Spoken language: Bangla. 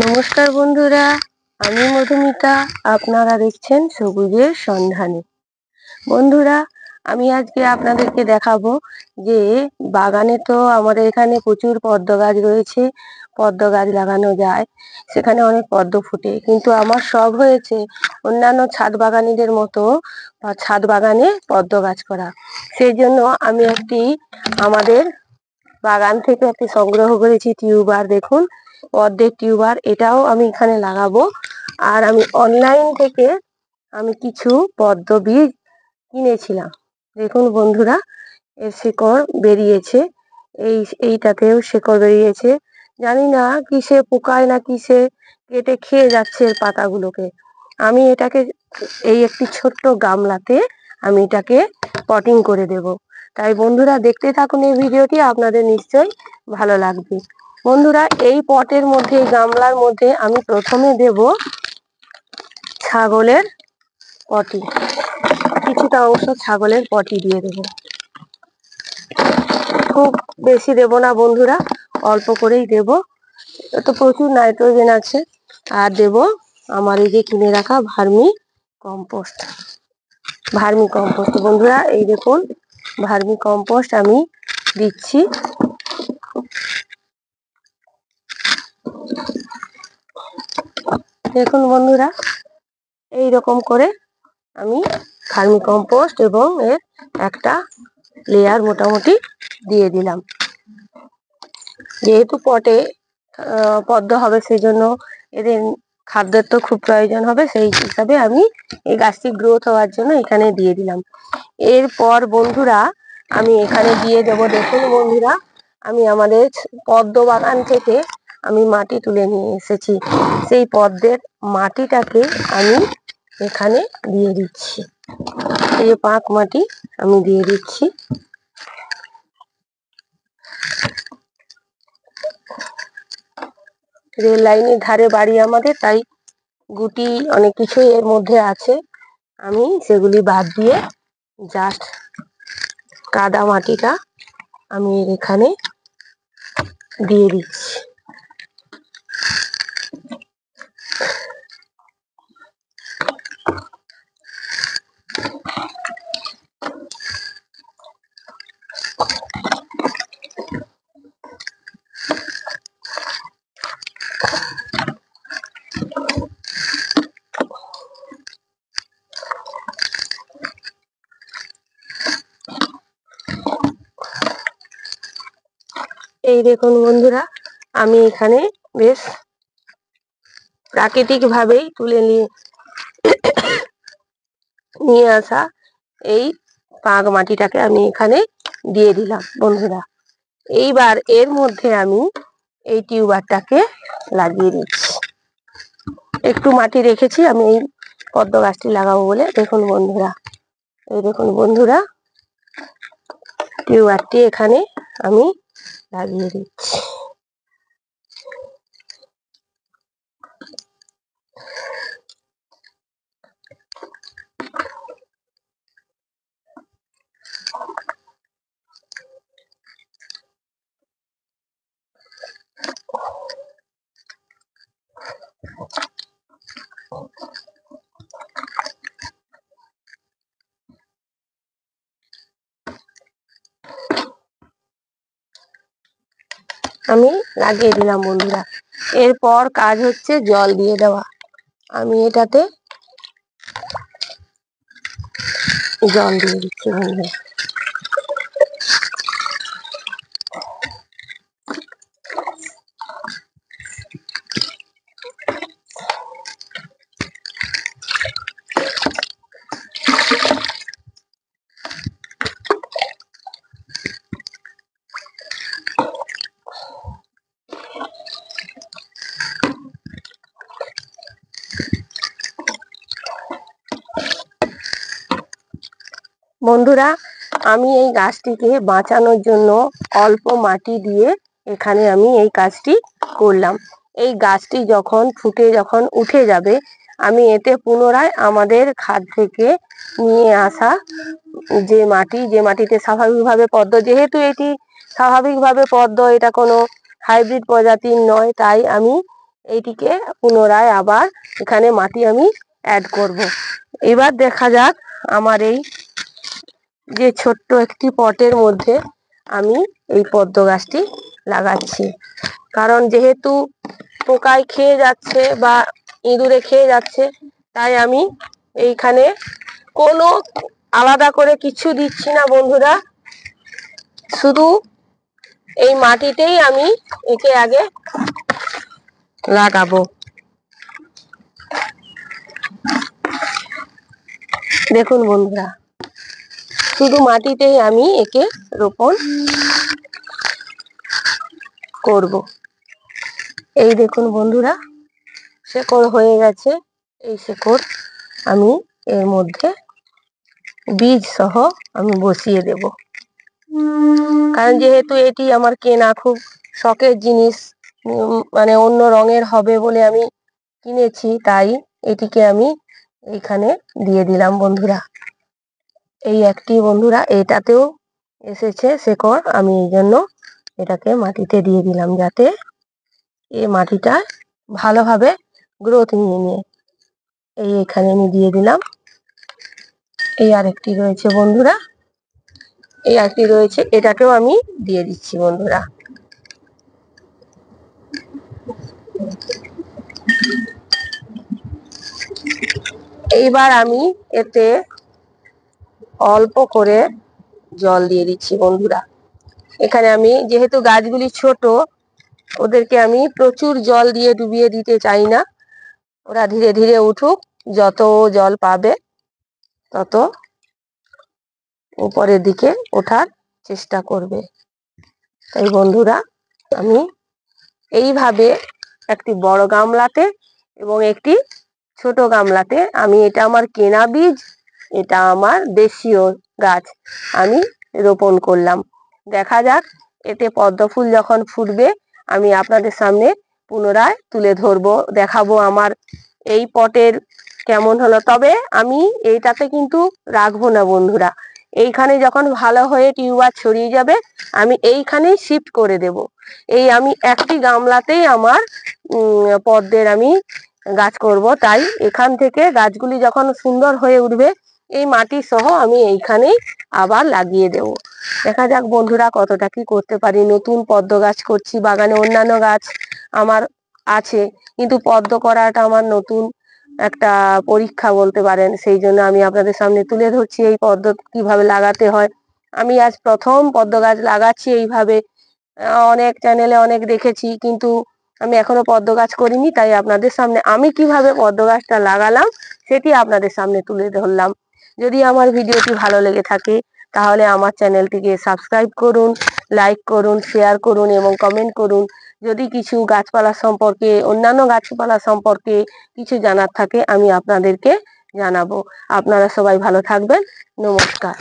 নমস্কার বন্ধুরা, আমি মধুমিতা। আপনারা দেখছেন সবুজের সন্ধানে। বন্ধুরা, আমি আজকে আপনাদেরকে দেখাবো যে বাগানে তো আমাদের এখানে প্রচুর পদ্ম গাছ রয়েছে। পদ্ম গাছ লাগানো যায়, সেখানে অনেক পদ্ম ফুটে, কিন্তু আমার শখ হয়েছে অন্যান্য ছাদ বাগানীদের মতো ছাদ বাগানে পদ্ম গাছ করা। সেই জন্য আমি আমাদের বাগান থেকে একটি সংগ্রহ করেছি টিউবার। দেখুন, পদ্মের টিউবার, এটাও আমি এখানে লাগাবো। আর আমি অনলাইন থেকে কিছু পদ্ম বীজ কিনেছিলাম। দেখুন বন্ধুরা, এর শিকড় বেরিয়েছে, এইটাতেও শিকড় বেরিয়েছে। জানি না কিসে পোকায় না কিসে কেটে খেয়ে যাচ্ছে এর পাতাগুলোকে। আমি এটাকে একটি ছোট্ট গামলাতে আমি এটাকে পটিং করে দেব। তাই বন্ধুরা, দেখতে থাকুন এই ভিডিওটি, আপনাদের নিশ্চয়ই ভালো লাগবে। বন্ধুরা, এই পটের মধ্যে, এই গামলার মধ্যে আমি প্রথমে দেব ছাগলের পটি। কিছুটা অংশ ছাগলের পটি দিয়ে দেব। খুব বেশি দেব না বন্ধুরা, অল্প করেই দেব। তো প্রচুর নাইট্রোজেন আছে। আর দেব আমার এই যে কিনে রাখা ভার্মি কম্পোস্ট। বন্ধুরা, এই দেখুন ভার্মি কম্পোস্ট আমি দিচ্ছি। দেখুন বন্ধুরা, এই রকম করে আমি ভার্মি কম্পোস্ট এবং এর একটা লেয়ার মোটামুটি দিয়ে দিলাম। যেহেতু পটে পদ্ম হবে, সেই জন্য এদের খাদ্যের তো খুব প্রয়োজন হবে। সেই হিসাবে আমি এই গাছটি গ্রোথ হওয়ার জন্য এখানে দিয়ে দিলাম। এরপর বন্ধুরা, আমি এখানে দিয়ে দেব, দেখুন বন্ধুরা, আমি আমাদের পদ্ম বাগান থেকে আমি মাটি তুলে নিয়ে এসেছি। সেই পদ্মের মাটিটাকে আমি এখানে দিয়ে দিচ্ছি। এই যে পাঁক মাটি আমি দিয়ে দিচ্ছি। রেল লাইনের ধারে বাড়ি আমাদের, তাই গুটি অনেক কিছুই এর মধ্যে আছে। আমি সেগুলি বাদ দিয়ে জাস্ট কাদা মাটিটা আমি এখানে দিয়ে দিচ্ছি। এই দেখুন বন্ধুরা, আমি এখানে বেশ প্রাকৃতিক ভাবেই তুলে নিয়ে আসা এই পাঁক মাটিটাকে আমি এখানে দিয়ে দিলাম বন্ধুরা। এইবার এর মধ্যে আমি এই টিউবারটাকে লাগিয়ে দিচ্ছি। একটু মাটি রেখেছি আমি এই পদ্ম গাছটি লাগাবো বলে। দেখুন বন্ধুরা, এই দেখুন বন্ধুরা, টিউবারটি এখানে আমি লাগিয়ে দিচ্ছি। আমি লাগিয়ে দিলাম বন্ধুরা। এরপর কাজ হচ্ছে জল দিয়ে দেওয়া। আমি এটাতে জল দিয়ে দিচ্ছি বন্ধুরা। বন্ধুরা, আমি এই গাছটিকে বাঁচানোর জন্য অল্প মাটি দিয়ে এখানে আমি এই কাজটি করলাম। এই গাছটি যখন ফুটে যখন উঠে যাবে, আমি এতে পুনরায় আমাদের খাদ থেকে নিয়ে আসা যে মাটিতে স্বাভাবিকভাবে পদ্ম, যেহেতু এটি স্বাভাবিকভাবে পদ্ম এটা কোনো হাইব্রিড প্রজাতির নয়, তাই আমি এইটিকে পুনরায় আবার এখানে মাটি আমি অ্যাড করব। এবার দেখা যাক আমার এই যে ছোট্ট একটি পটের মধ্যে আমি এই পদ্ম গাছটি লাগাচ্ছি। কারণ যেহেতু পোকায় খেয়ে যাচ্ছে বা ইঁদুরে খেয়ে যাচ্ছে, তাই আমি এইখানে কোনো আলাদা করে কিছু দিচ্ছি না বন্ধুরা, শুধু এই মাটিতেই আমি একে আগে লাগাবো। দেখুন বন্ধুরা, শুধু মাটিতেই আমি একে রোপণ করব। এই দেখুন বন্ধুরা, শেকড় হয়ে গেছে। এই শেকড় আমি এর মধ্যে বীজ সহ আমি বসিয়ে দেব। কারণ যেহেতু এটি আমার কেনা খুব শখের জিনিস, মানে অন্য রঙের হবে বলে আমি কিনেছি, তাই এটিকে আমি এইখানে দিয়ে দিলাম বন্ধুরা। এই একটি বন্ধুরা এটাতেও এসেছে শেকড়, আমি এই জন্য এটাকে মাটিতে দিয়ে দিলাম যাতে এই মাটিটা ভালোভাবে গ্রোথ নিয়ে নিয়ে। এই এখানে আমি দিয়ে দিলাম। এই আরেকটি রয়েছে বন্ধুরা, এই আরেকটি রয়েছে, এটাকেও আমি দিয়ে দিচ্ছি বন্ধুরা। এইবার আমি এতে অল্প করে জল দিয়ে দিচ্ছি বন্ধুরা। এখানে আমি যেহেতু গাছগুলি ছোট, ওদেরকে আমি প্রচুর জল দিয়ে ডুবিয়ে দিতে চাই না। ওরা ধীরে ধীরে উঠুক, যত জল পাবে তত উপরের দিকে ওঠার চেষ্টা করবে। তাই বন্ধুরা আমি এইভাবে একটি বড় গামলাতে এবং একটি ছোট গামলাতে, আমি এটা আমার কেনা বীজ, এটা আমার দেশীয় গাছ, আমি রোপণ করলাম। দেখা যাক এতে পদ্ম ফুল যখন ফুটবে আমি আপনাদের সামনে পুনরায় তুলে ধরবো, দেখাবো আমার এই পটের কেমন হলো। তবে আমি এইটাতে কিন্তু রাখবো না বন্ধুরা, এইখানে যখন ভালো হয়ে টিউবার ছড়িয়ে যাবে আমি এইখানেই শিফট করে দেব। এই আমি একটি গামলাতেই আমার পদ্মের আমি গাছ করব, তাই এখান থেকে গাছগুলি যখন সুন্দর হয়ে উঠবে এই মাটি সহ আমি এইখানেই আবার লাগিয়ে দেব। দেখা যাক বন্ধুরা কতটা কি করতে পারি। নতুন পদ্ম গাছ করছি, বাগানে অন্যান্য গাছ আমার আছে, কিন্তু পদ্ম করাটা আমার নতুন একটা পরীক্ষা বলতে পারেন। সেই জন্য আমি আপনাদের সামনে তুলে ধরছি এই পদ্ম কিভাবে লাগাতে হয়। আমি আজ প্রথম পদ্ম গাছ লাগাচ্ছি এইভাবে। অনেক চ্যানেলে অনেক দেখেছি, কিন্তু আমি এখনো পদ্ম গাছ করিনি, তাই আপনাদের সামনে আমি কিভাবে পদ্ম গাছটা লাগালাম সেটি আপনাদের সামনে তুলে ধরলাম। যদি আমার ভিডিওটি ভালো লেগে থাকে তাহলে আমার চ্যানেলটিকে সাবস্ক্রাইব করুন, লাইক করুন, শেয়ার করুন এবং কমেন্ট করুন। যদি কিছু গাছপালা সম্পর্কে, অন্যান্য গাছপালা সম্পর্কে কিছু জানার থাকে আমি আপনাদেরকে জানাবো। আপনারা সবাই ভালো থাকবেন। নমস্কার।